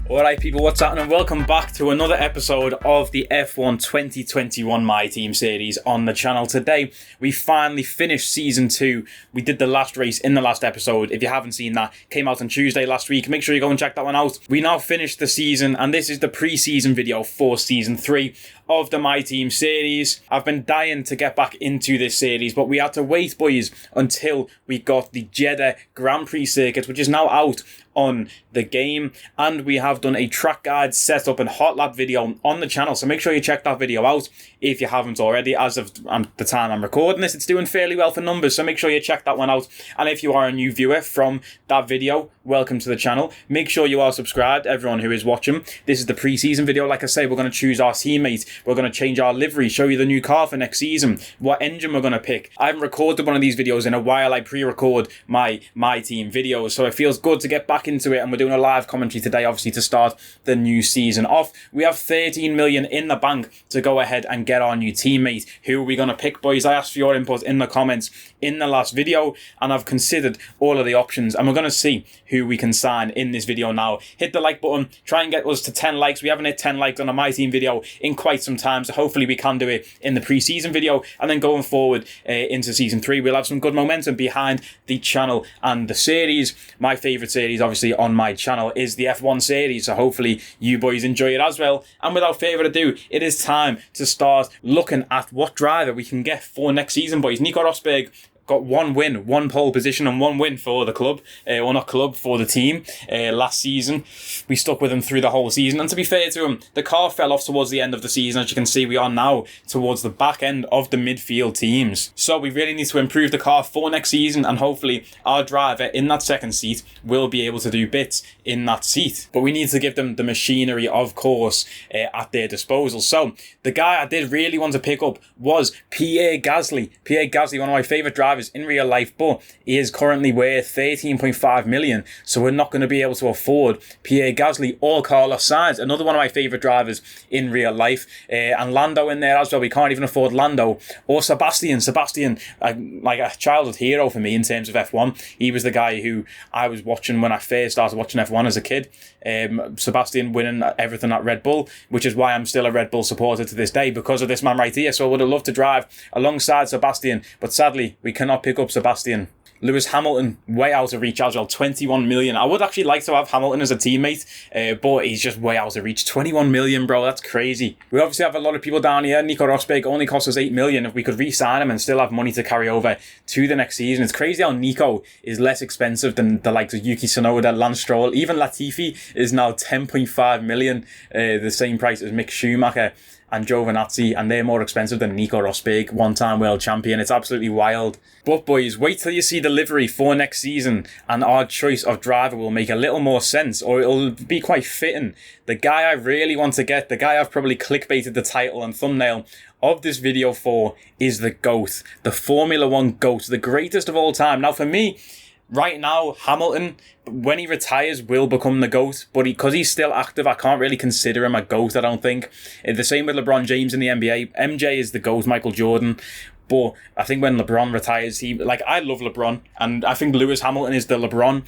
Alright people, what's happening? And welcome back to another episode of the F1 2021 My Team series on the channel. Today, we finally finished Season 2. We did the last race in the last episode. If you haven't seen that, came out on Tuesday last week. Make sure you go and check that one out. We now finished the season, and this is the pre-season video for Season 3 of the My Team series. I've been dying to get back into this series, but we had to wait, boys, until we got the Jeddah Grand Prix circuit, which is now out on the game, and we have done a track guide setup and Hotlap video on the channel, so make sure you check that video out if you haven't already. As of the time I'm recording this, it's doing fairly well for numbers, so make sure you check that one out. And if you are a new viewer from that video, welcome to the channel. Make sure you are subscribed, everyone who is watching. This is the pre-season video. Like I say, we're going to choose our teammate, we're going to change our livery, show you the new car for next season, what engine we're going to pick. I haven't recorded one of these videos in a while. I pre-record my Team videos, so it feels good to get back into it, and we're doing a live commentary today, obviously, to start the new season off. We have 13 million in the bank to go ahead and get our new teammate. Who are we going to pick, boys? I asked for your input in the comments in the last video, and I've considered all of the options, and we're going to see who we can sign in this video now. Hit the like button, try and get us to 10 likes. We haven't hit 10 likes on a My Team video in quite some time, so hopefully we can do it in the pre-season video, and then going forward into Season 3, we'll have some good momentum behind the channel and the series. My favourite series, obviously, on my channel is the F1 series, so hopefully you boys enjoy it as well. And without further ado, it is time to start looking at what driver we can get for next season, boys. Nico Rosberg got one win, one pole position, and one win for the club, or not club, for the team last season. We stuck with him through the whole season, and to be fair to him, the car fell off towards the end of the season. As you can see, we are now towards the back end of the midfield teams, so we really need to improve the car for next season, and hopefully our driver in that second seat will be able to do bits in that seat, but we need to give them the machinery, of course, at their disposal. So the guy I did really want to pick up was Pierre Gasly, one of my favourite drivers in real life, but he is currently worth 13.5 million, so we're not going to be able to afford Pierre Gasly or Carlos Sainz, another one of my favourite drivers in real life, and Lando in there as well. We can't even afford Lando or Sebastian, like a childhood hero for me in terms of F1. He was the guy who I was watching when I first started watching F1 as a kid. Sebastian winning everything at Red Bull, which is why I'm still a Red Bull supporter to this day, because of this man right here. So I would have loved to drive alongside Sebastian, but sadly we cannot pick up Sebastian. Lewis Hamilton, way out of reach as well, 21 million. I would actually like to have Hamilton as a teammate, but he's just way out of reach. 21 million, bro, that's crazy. We obviously have a lot of people down here. Nico Rosberg only costs us 8 million. If we could re-sign him and still have money to carry over to the next season. It's crazy how Nico is less expensive than the likes of Yuki Tsunoda, Lance Stroll. Even Latifi is now 10.5 million, the same price as Mick Schumacher and Giovinazzi, and they're more expensive than Nico Rosberg, one-time world champion. It's absolutely wild. But boys, wait till you see the livery for next season, and our choice of driver will make a little more sense, or it'll be quite fitting. The guy I really want to get, the guy I've probably clickbaited the title and thumbnail of this video for, is the GOAT, the Formula 1 GOAT, the greatest of all time. Now for me, right now, Hamilton, when he retires, will become the GOAT, but because he's still active, I can't really consider him a GOAT, I don't think. The same with LeBron James in the NBA. MJ is the GOAT, Michael Jordan, but I think when LeBron retires, I love LeBron, and I think Lewis Hamilton is the LeBron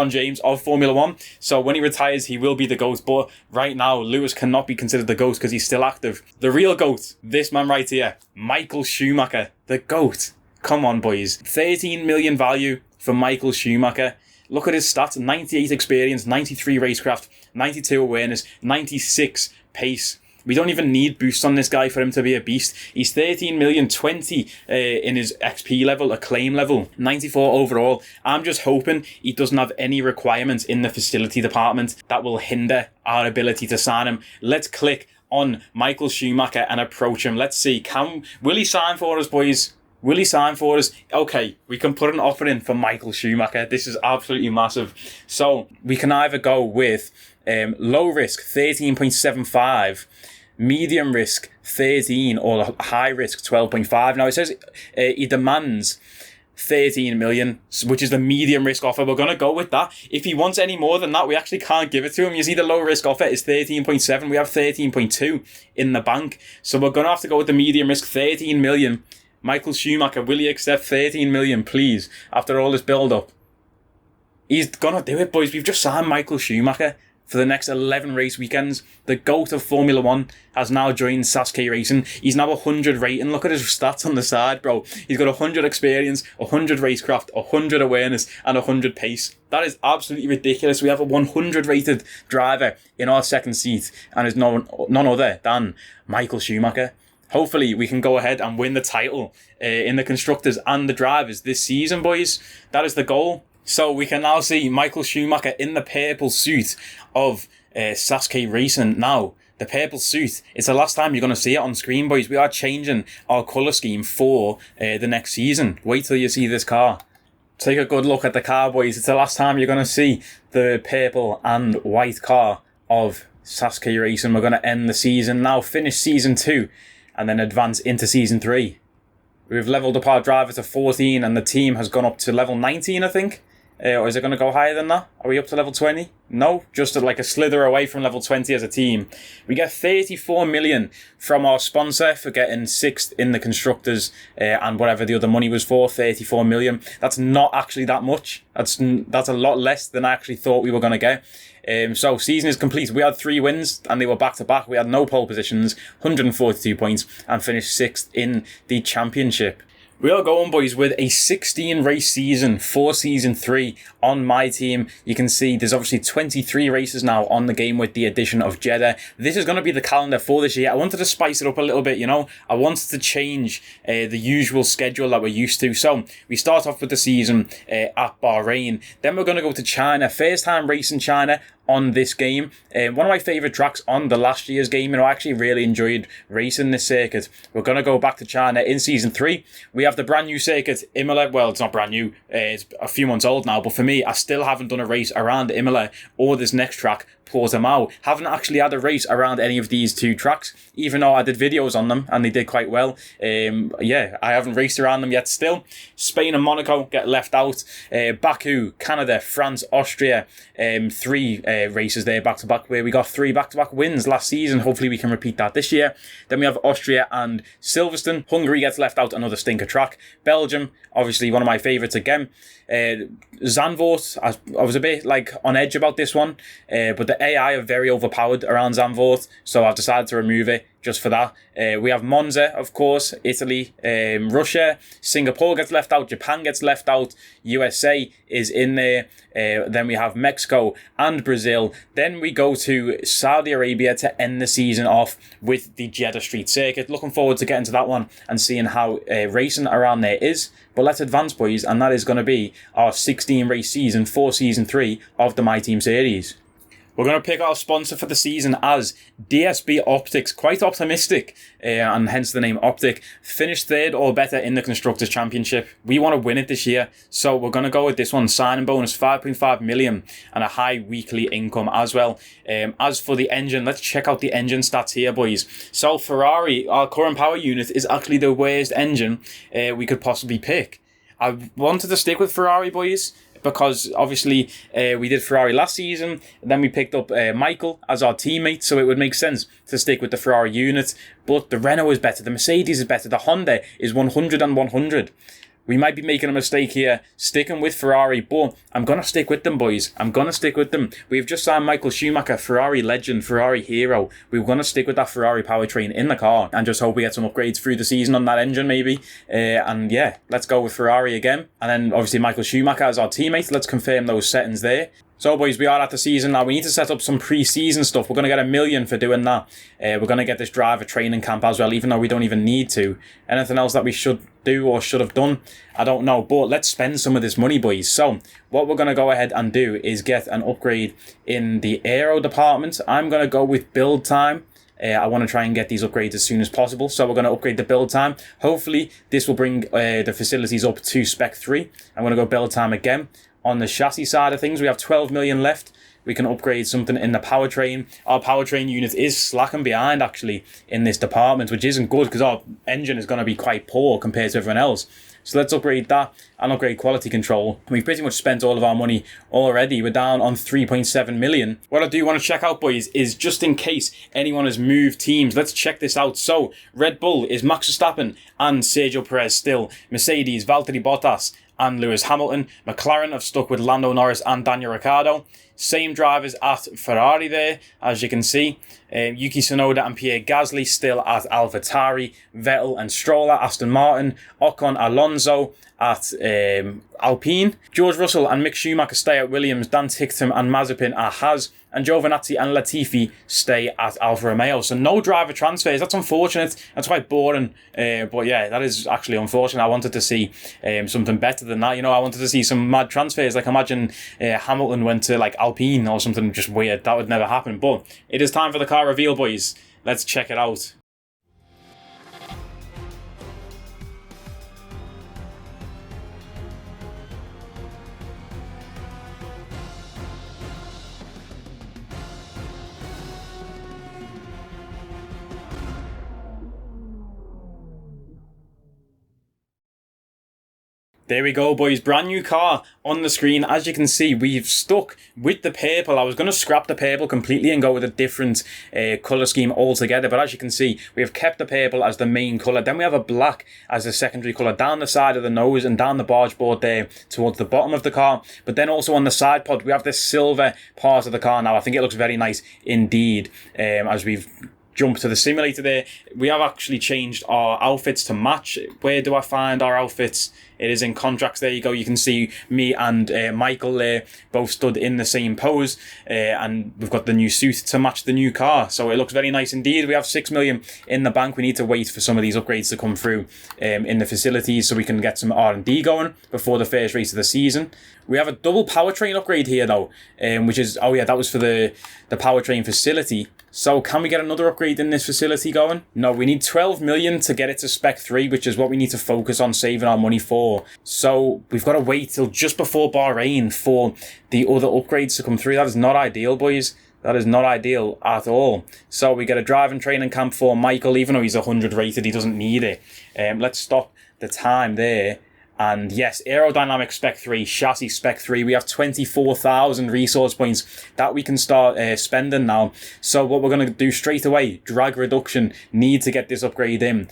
James of Formula 1, so when he retires, he will be the GOAT, but right now, Lewis cannot be considered the GOAT because he's still active. The real GOAT, this man right here, Michael Schumacher, the GOAT. Come on, boys. 13 million value for Michael Schumacher. Look at his stats. 98 experience, 93 racecraft, 92 awareness, 96 pace. We don't even need boosts on this guy for him to be a beast. He's 13 million, 20 in his XP level, acclaim level, 94 overall. I'm just hoping he doesn't have any requirements in the facility department that will hinder our ability to sign him. Let's click on Michael Schumacher and approach him. Let's see. Will he sign for us, boys? Will he sign for us? Okay, we can put an offer in for Michael Schumacher. This is absolutely massive. So we can either go with low risk 13.75, medium risk 13, or high risk 12.5. Now it says he demands 13 million, which is the medium risk offer. We're going to go with that. If he wants any more than that, we actually can't give it to him. You see, the low risk offer is 13.7. We have 13.2 in the bank. So we're going to have to go with the medium risk 13 million. Michael Schumacher, will you accept 13 million, please, after all this build-up? He's gonna do it, boys. We've just signed Michael Schumacher for the next 11 race weekends. The GOAT of Formula 1 has now joined Sasuke Racing. He's now 100 rating. Look at his stats on the side, bro. He's got 100 experience, 100 racecraft, 100 awareness, and 100 pace. That is absolutely ridiculous. We have a 100 rated driver in our second seat, and is none other than Michael Schumacher. Hopefully, we can go ahead and win the title in the constructors and the drivers this season, boys. That is the goal. So we can now see Michael Schumacher in the purple suit of Sasuke Racing. Now, the purple suit, it's the last time you're going to see it on screen, boys. We are changing our colour scheme for the next season. Wait till you see this car. Take a good look at the car, boys. It's the last time you're going to see the purple and white car of Sasuke Racing. We're going to end the season now, finish season 2, and then advance into season 3. We've leveled up our driver to 14, and the team has gone up to level 19, I think. Or is it going to go higher than that? Are we up to level 20? No, just like a slither away from level 20 as a team. We get 34 million from our sponsor for getting 6th in the constructors and whatever the other money was for, 34 million. That's not actually that much. That's a lot less than I actually thought we were going to get. So season is complete. We had 3 wins and they were back to back. We had no pole positions, 142 points, and finished 6th in the championship. We are going, boys, with a 16 race season for season 3 on my team. You can see there's obviously 23 races now on the game with the addition of Jeddah. This is going to be the calendar for this year. I wanted to spice it up a little bit, you know. I wanted to change the usual schedule that we're used to. So we start off with the season at Bahrain. Then we're going to go to China. First time race in China on this game. One of my favourite tracks on the last year's game, and I actually really enjoyed racing this circuit. We're going to go back to China in season 3. We have the brand new circuit, Imola. Well, it's not brand new, it's a few months old now, but for me, I still haven't done a race around Imola or this next track, Portimao. Haven't actually had a race around any of these 2 tracks, even though I did videos on them and they did quite well. Yeah, I haven't raced around them yet still. Spain and Monaco get left out. Baku, Canada, France, Austria, 3 races there back to back, where we got 3 back to back wins last season. Hopefully we can repeat that this year. Then we have Austria and Silverstone. Hungary gets left out, another stinker track. Belgium, obviously one of my favourites again. Zandvoort, I was a bit like on edge about this one, but the AI are very overpowered around Zandvoort, so I've decided to remove it just for that. We have Monza, of course, Italy, Russia, Singapore gets left out, Japan gets left out, USA is in there, then we have Mexico and Brazil. Then we go to Saudi Arabia to end the season off with the Jeddah Street Circuit. Looking forward to getting to that one and seeing how racing around there is. But let's advance, boys, and that is going to be our 16 race season for season 3 of the My Team series. We're going to pick our sponsor for the season as DSB Optics. Quite optimistic, and hence the name Optic. Finished 3rd or better in the Constructors' Championship. We want to win it this year, so we're going to go with this one. Signing bonus, 5.5 million, and a high weekly income as well. As for the engine, let's check out the engine stats here, boys. So Ferrari, our current power unit, is actually the worst engine we could possibly pick. I wanted to stick with Ferrari, boys, because obviously we did Ferrari last season, then we picked up Michael as our teammate, so it would make sense to stick with the Ferrari unit. But the Renault is better, the Mercedes is better, the Honda is 100 and 100. We might be making a mistake here sticking with Ferrari, but I'm going to stick with them, boys. I'm going to stick with them. We've just signed Michael Schumacher, Ferrari legend, Ferrari hero. We're going to stick with that Ferrari powertrain in the car and just hope we get some upgrades through the season on that engine, maybe. And yeah, let's go with Ferrari again. And then obviously Michael Schumacher as our teammate. Let's confirm those settings there. So, boys, we are at the season now. We need to set up some pre-season stuff. We're going to get 1 million for doing that. We're going to get this driver training camp as well, even though we don't even need to. Anything else that we should do or should have done? I don't know. But let's spend some of this money, boys. So, what we're going to go ahead and do is get an upgrade in the aero department. I'm going to go with build time. I want to try and get these upgrades as soon as possible. So we're going to upgrade the build time. Hopefully, this will bring the facilities up to Spec 3. I'm going to go build time again. On the chassis side of things, we have 12 million left. We can upgrade something in the powertrain. Our powertrain unit is slacking behind, actually, in this department, which isn't good because our engine is going to be quite poor compared to everyone else. So let's upgrade that and upgrade quality control. We've pretty much spent all of our money already. We're down on 3.7 million. What I do want to check out, boys, is just in case anyone has moved teams, let's check this out. So Red Bull is Max Verstappen and Sergio Perez still. Mercedes, Valtteri Bottas and Lewis Hamilton. McLaren have stuck with Lando Norris and Daniel Ricciardo. Same drivers at Ferrari there, as you can see. Yuki Tsunoda and Pierre Gasly still at AlphaTauri. Vettel and Stroll at Aston Martin. Ocon, Alonso at Alpine. George Russell and Mick Schumacher stay at Williams. Dan Ticktum and Mazepin at Haas. And Giovinazzi and Latifi stay at Alfa Romeo. So no driver transfers. That's unfortunate. That's quite boring. But yeah, that is actually unfortunate. I wanted to see something better than that. You know, I wanted to see some mad transfers. Like imagine Hamilton went to like Alpine or something just weird. That would never happen. But it is time for the car reveal, boys. Let's check it out. There we go, boys. Brand new car on the screen. As you can see, we've stuck with the purple. I was going to scrap the purple completely and go with a different colour scheme altogether. But as you can see, we have kept the purple as the main colour. Then we have a black as the secondary colour down the side of the nose and down the barge board there towards the bottom of the car. But then also on the side pod, we have this silver part of the car now. I think it looks very nice indeed as we've jump to the simulator there. We have actually changed our outfits to match. Where do I find our outfits? It is in contracts. There you go. You can see me and Michael there both stood in the same pose, and we've got the new suit to match the new car. So it looks very nice indeed. We have 6 million in the bank. We need to wait for some of these upgrades to come through in the facilities so we can get some R&D going before the first race of the season. We have a double powertrain upgrade here though, which is, oh yeah, that was for the powertrain facility. So can we get another upgrade in this facility going? No, we need 12 million to get it to spec 3, which is what we need to focus on saving our money for. So we've got to wait till just before Bahrain for the other upgrades to come through. That is not ideal, boys. That is not ideal at all. So we get a driving training camp for Michael, even though he's 100 rated, he doesn't need it. Let's stop the time there. And yes, aerodynamic spec 3, chassis spec 3. We have 24,000 resource points that we can start spending now. So what we're going to do straight away, drag reduction, need to get this upgrade in.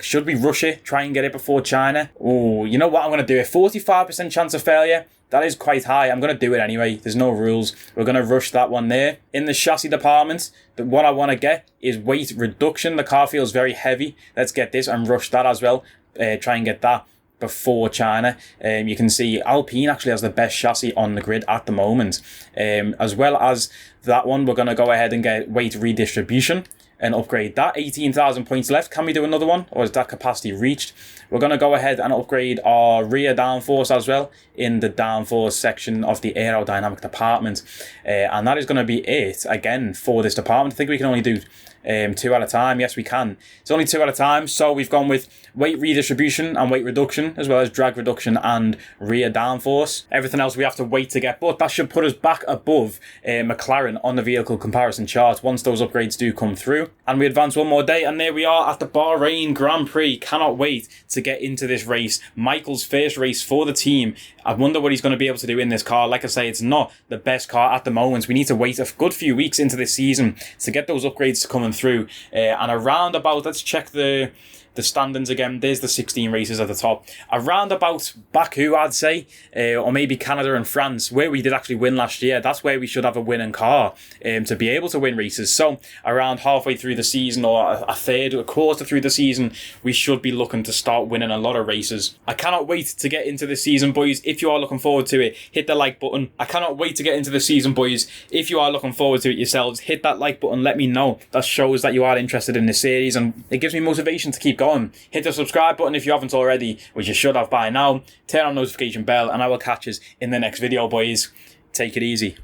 Should we rush it, try and get it before China? Oh, you know what I'm going to do? A 45% chance of failure. That is quite high. I'm going to do it anyway. There's no rules. We're going to rush that one there. In the chassis department, what I want to get is weight reduction. The car feels very heavy. Let's get this and rush that as well. Try and get that before China. You can see Alpine actually has the best chassis on the grid at the moment. As well as that one, we're going to go ahead and get weight redistribution and upgrade that. 18,000 points left. Can we do another one, or is that capacity reached? We're going to go ahead and upgrade our rear downforce as well in the downforce section of the aerodynamic department. And that is going to be it again for this department. I think we can only do 2 at a time. Yes, we can. It's only 2 at a time. So we've gone with weight redistribution and weight reduction, as well as drag reduction and rear downforce. Everything else we have to wait to get, but that should put us back above McLaren on the vehicle comparison chart once those upgrades do come through. And we advance one more day, and there we are at the Bahrain Grand Prix. Cannot wait to get into this race. Michael's first race for the team. I wonder what he's going to be able to do in this car. Like I say, it's not the best car at the moment. We need to wait a good few weeks into this season to get those upgrades coming through. And around about, let's check the standings again. There's the 16 races at the top. Around about Baku, I'd say, or maybe Canada and France, where we did actually win last year. That's where we should have a winning car to be able to win races. So around halfway through the season, or a quarter through the season, we should be looking to start winning a lot of races. I cannot wait to get into the season, boys. If you are looking forward to it, hit the like button. I cannot wait to get into the season, boys. If you are looking forward to it yourselves, hit that like button. Let me know. That shows that you are interested in this series, and it gives me motivation to keep going. Hit the subscribe button if you haven't already, which you should have by now. Turn on the notification bell, and I will catch us in the next video, boys. Take it easy.